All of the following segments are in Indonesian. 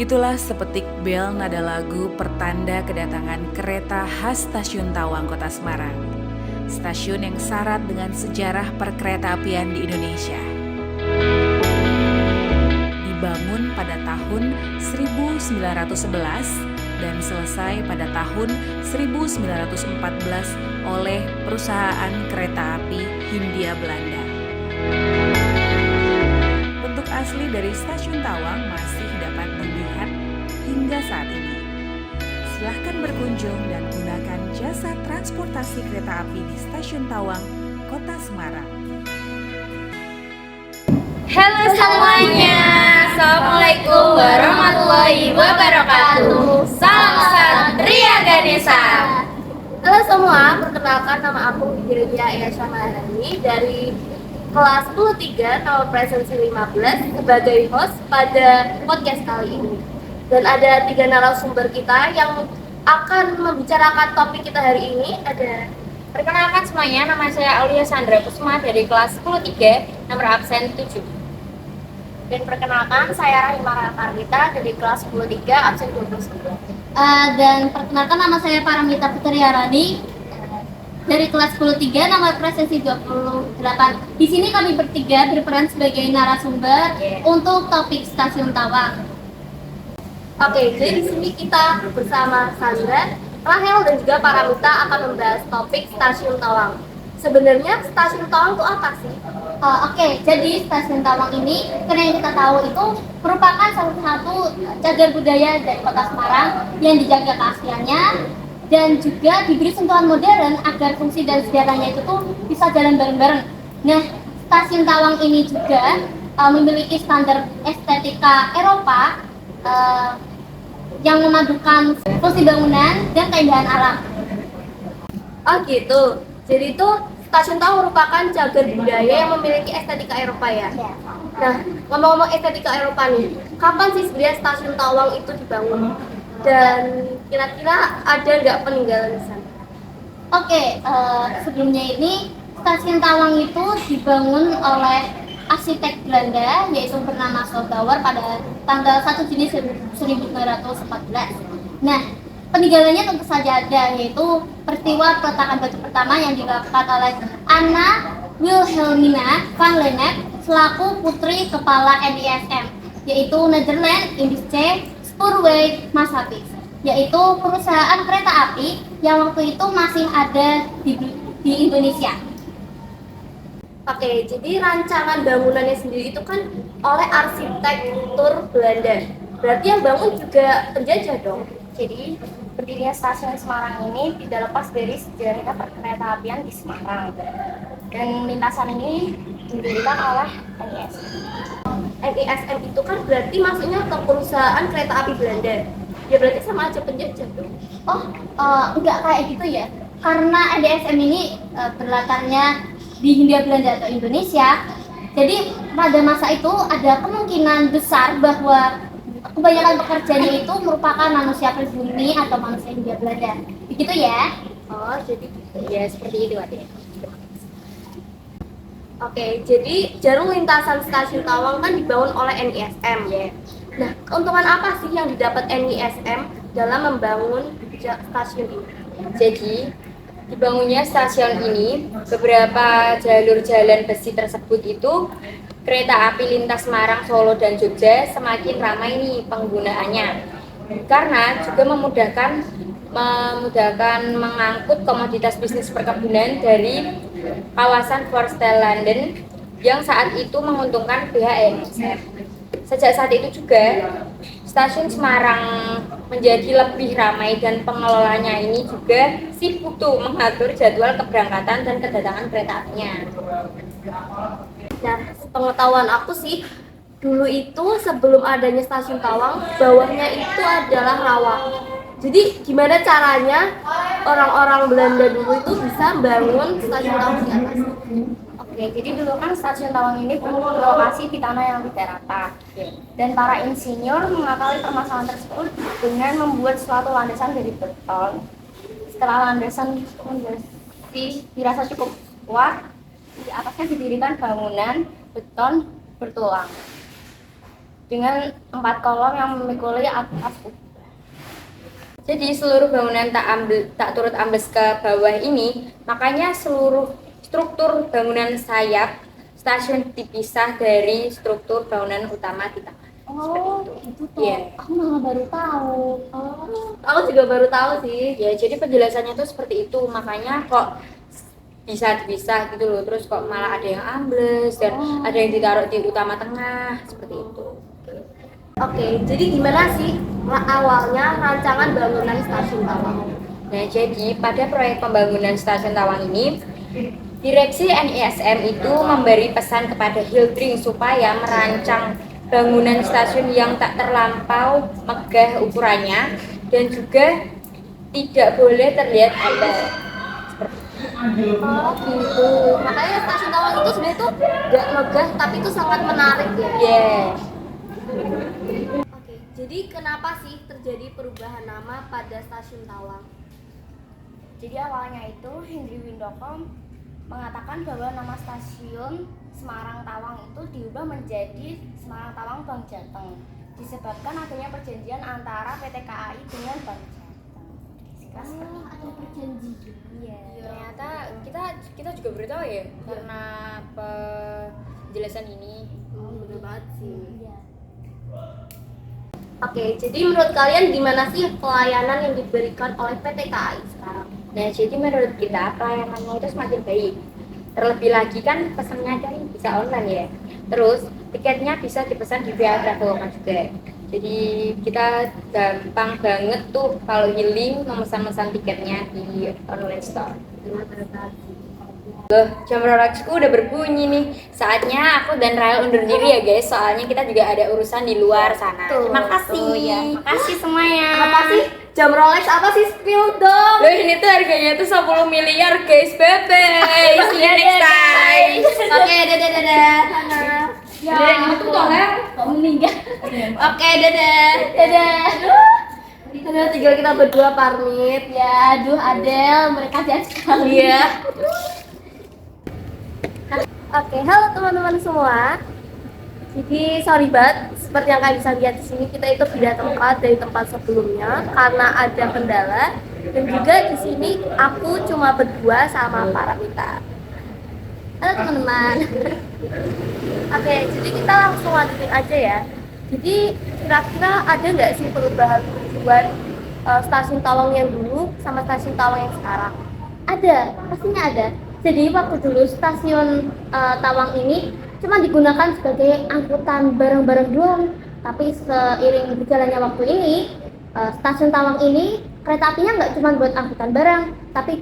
Begitulah sepetik bel nada lagu pertanda kedatangan kereta khas Stasiun Tawang, Kota Semarang. Stasiun yang syarat dengan sejarah perkeretaapian di Indonesia. Dibangun pada tahun 1911 dan selesai pada tahun 1914 oleh perusahaan kereta api Hindia Belanda. Bentuk asli dari Stasiun Tawang masih dapat dilihat hingga saat ini. Silahkan berkunjung dan gunakan jasa transportasi kereta api di Stasiun Tawang, Kota Semarang. Halo semuanya, Assalamualaikum warahmatullahi wabarakatuh. Salam Satria Ganesha. Halo semua, perkenalkan nama aku Firdria Ayasha Maharani dari kelas 10-3 nomor presensi 15 sebagai host pada podcast kali ini. Dan ada 3 narasumber kita yang akan membicarakan topik kita hari ini. Perkenalkan semuanya, nama saya Aulia Sandra Kusuma dari kelas 10-3 nomor absen 7. Dan perkenalkan saya Rahimah Karnita dari kelas 10-3 absen 29. Dan perkenalkan nama saya Paramita Putri Arani dari kelas 10-3 nomor presensi 28. Di sini kami bertiga berperan sebagai narasumber untuk topik Stasiun Tawang. Oke, jadi di sini kita bersama Sandra, Rahel dan juga Paramita akan membahas topik Stasiun Tawang. Sebenarnya Stasiun Tawang itu apa sih? Oke, jadi Stasiun Tawang ini, karena yang kita tahu itu merupakan salah satu cagar budaya dari Kota Semarang yang dijaga keasliannya dan juga diberi sentuhan modern agar fungsi dan sejarahnya itu tuh bisa jalan bareng-bareng. Nah, Stasiun Tawang ini juga memiliki standar estetika Eropa yang memadukan fungsi bangunan dan keindahan alam. Oh gitu, jadi itu Stasiun Tawang merupakan cagar budaya yang memiliki estetika Eropa ya? Nah, ngomong-ngomong estetika Eropa nih, kapan sih sebenarnya Stasiun Tawang itu dibangun? Dan kira-kira ada nggak peninggalan di sana? Oke, sebelumnya ini Stasiun Tawang itu dibangun oleh arsitek Belanda yaitu bernama Solbauer pada tanggal 1 Juni 1914. Nah, peninggalannya tentu saja ada, yaitu peristiwa peletakan batu pertama yang dilakukan oleh Anna Wilhelmina van Lennep selaku putri kepala NISM, yaitu Netherlands Indische Spoorwegmaatschappij, yaitu perusahaan kereta api yang waktu itu masih ada di Indonesia. Oke, jadi rancangan bangunannya sendiri itu kan oleh arsitektur Belanda. Berarti yang bangun juga penjajah dong. Jadi, berdirinya Stasiun Semarang ini tidak lepas dari sejarah perkeretaapian di Semarang. Dan lintasan ini didirikan oleh NISM. NISM itu kan berarti maksudnya ke perusahaan kereta api Belanda. Ya berarti sama aja penjajah dong. Enggak kayak gitu ya. Karena NDSM ini berlatarnya di Hindia Belanda atau Indonesia. Jadi pada masa itu ada kemungkinan besar bahwa kebanyakan pekerjanya itu merupakan manusia pribumi atau manusia Hindia Belanda. Begitu ya? Oh, jadi Ya, seperti itu adanya. Oke, jadi jarum lintasan Stasiun Tawang kan dibangun oleh NISM. Nah, keuntungan apa sih yang didapat NISM dalam membangun stasiun ini? Jadi, dibangunnya stasiun ini, beberapa jalur jalan besi tersebut itu kereta api lintas Semarang, Solo, dan Jogja semakin ramai nih penggunaannya. Karena juga memudahkan mengangkut komoditas bisnis perkebunan dari kawasan Forstell London yang saat itu menguntungkan pihak NISM. Sejak saat itu juga Stasiun Semarang menjadi lebih ramai dan pengelolanya ini juga sibuk tuh mengatur jadwal keberangkatan dan kedatangan kereta apinya. Nah, pengetahuan aku sih, dulu itu sebelum adanya Stasiun Tawang, bawahnya itu adalah rawa. Jadi gimana caranya orang-orang Belanda dulu itu bisa bangun Stasiun Tawang di atas? Oke, jadi dulu kan Stasiun Tawang ini berlokasi di tanah yang tidak rata. Dan para insinyur mengakali permasalahan tersebut dengan membuat suatu landasan dari beton. Setelah landasan dirasa cukup kuat, di atasnya didirikan bangunan beton bertulang. dengan 4 kolom yang memikuli atap. Jadi seluruh bangunan tak turut ambles ke bawah ini, makanya seluruh struktur bangunan sayap stasiun dipisah dari struktur bangunan utama di tengah. Oh, gitu toh. Iya. Aku malah baru tahu. Oh, aku juga baru tahu sih. Ya, jadi penjelasannya tuh seperti itu, makanya kok bisa dipisah gitu loh. Terus kok malah ada yang ambles dan ada yang ditaruh di utama tengah seperti itu. Oke, jadi gimana sih awalnya rancangan bangunan stasiun Tawang? Nah, jadi pada proyek pembangunan stasiun Tawang ini, Direksi NISM itu memberi pesan kepada Hildring supaya merancang bangunan stasiun yang tak terlampau megah ukurannya dan juga tidak boleh terlihat hambar. Oh gitu. Makanya stasiun Tawang itu sebenarnya tuh gak megah tapi itu sangat menarik ya. Yes. Oke, jadi kenapa sih terjadi perubahan nama pada stasiun Tawang? Jadi awalnya itu Henry Windoko mengatakan bahwa nama stasiun Semarang Tawang itu diubah menjadi Semarang Tawang Bank Jateng disebabkan adanya perjanjian antara PT KAI dengan Bank Jateng. Oh, ada perjanjian. Iya. Ternyata kita juga baru tahu ya karena penjelasan ini. Oh, bener banget sih. Iya. Oke, jadi menurut kalian gimana sih pelayanan yang diberikan oleh PT KAI sekarang? Nah, jadi menurut kita pelayanannya itu semakin baik. Terlebih lagi kan pesannya kan bisa online ya. Terus tiketnya bisa dipesan di via Traveloka juga. Jadi kita gampang banget tuh kalau healing memesan-mesan tiketnya di online store. Loh, jam Rolexku udah berbunyi nih. Saatnya aku dan Rael undur diri ya guys. Soalnya kita juga ada urusan di luar sana. Terima kasih. Ya. Makasih semuanya. Apa sih? Jam Rolex apa sih? Spill dong. Loh, ini tuh harganya tuh 10 miliar guys, bebe. See you next time. Oke, dadah. Ya, ini tuh tolong. Meninggal. Oke, dadah. Aduh, tinggal kita berdua pamit. Ya, aduh Adel, mereka jahat sekali. Iya. Oke, halo teman-teman semua. Jadi sorry banget, seperti yang kalian bisa lihat di sini kita itu pindah tempat dari tempat sebelumnya karena ada kendala dan juga di sini aku cuma berdua sama Paramita. Halo teman-teman. Oke, jadi kita langsung lanjutin aja ya. Jadi kira-kira ada nggak sih perubahan stasiun Tawang yang dulu sama stasiun Tawang yang sekarang? Ada, pastinya ada. Jadi waktu dulu stasiun Tawang ini cuma digunakan sebagai angkutan barang-barang doang. Tapi seiring berjalannya waktu ini, stasiun Tawang ini kereta apinya nggak cuma buat angkutan barang, tapi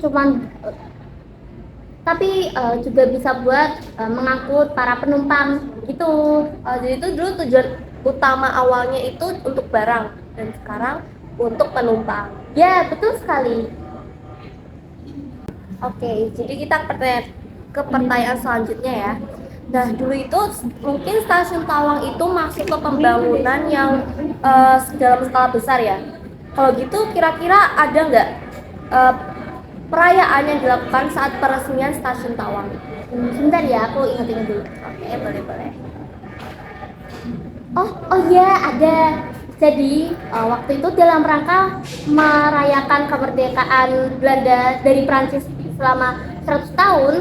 juga bisa buat mengangkut para penumpang gitu. Jadi itu dulu tujuan utama awalnya itu untuk barang dan sekarang untuk penumpang. Ya, betul sekali. Oke, jadi kita ke pertanyaan selanjutnya ya. Nah, dulu itu mungkin stasiun Tawang itu masuk ke pembangunan yang dalam skala besar ya. Kalau gitu kira-kira ada nggak perayaan yang dilakukan saat peresmian stasiun Tawang? Sebentar ya, aku ingat-ingat dulu. Oke, boleh. Oh iya, ada. Jadi waktu itu dalam rangka merayakan kemerdekaan Belanda dari Prancis selama 100 tahun,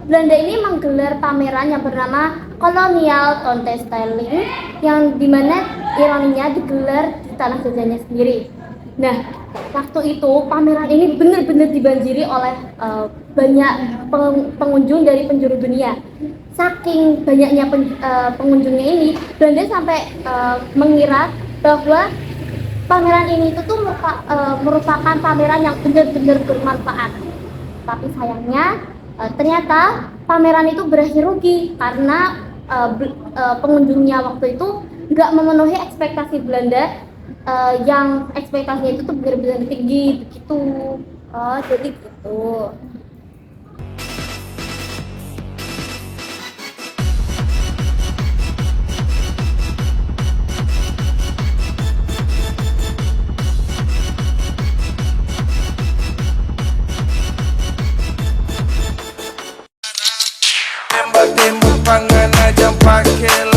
Belanda ini menggelar pameran yang bernama Kolonial Tentoonstelling yang dimana ironinya digelar di tanah jajahnya sendiri. Nah, waktu itu pameran ini benar-benar dibanjiri oleh banyak pengunjung dari penjuru dunia. Saking banyaknya pengunjungnya ini, Belanda sampai mengira bahwa pameran ini itu tuh merupakan pameran yang benar-benar bermanfaat. Tapi sayangnya ternyata pameran itu berakhir rugi karena pengunjungnya waktu itu nggak memenuhi ekspektasi Belanda yang ekspektasinya itu tuh benar-benar tinggi begitu. Oh, jadi gitu. Tembak-tembak pangan aja pakai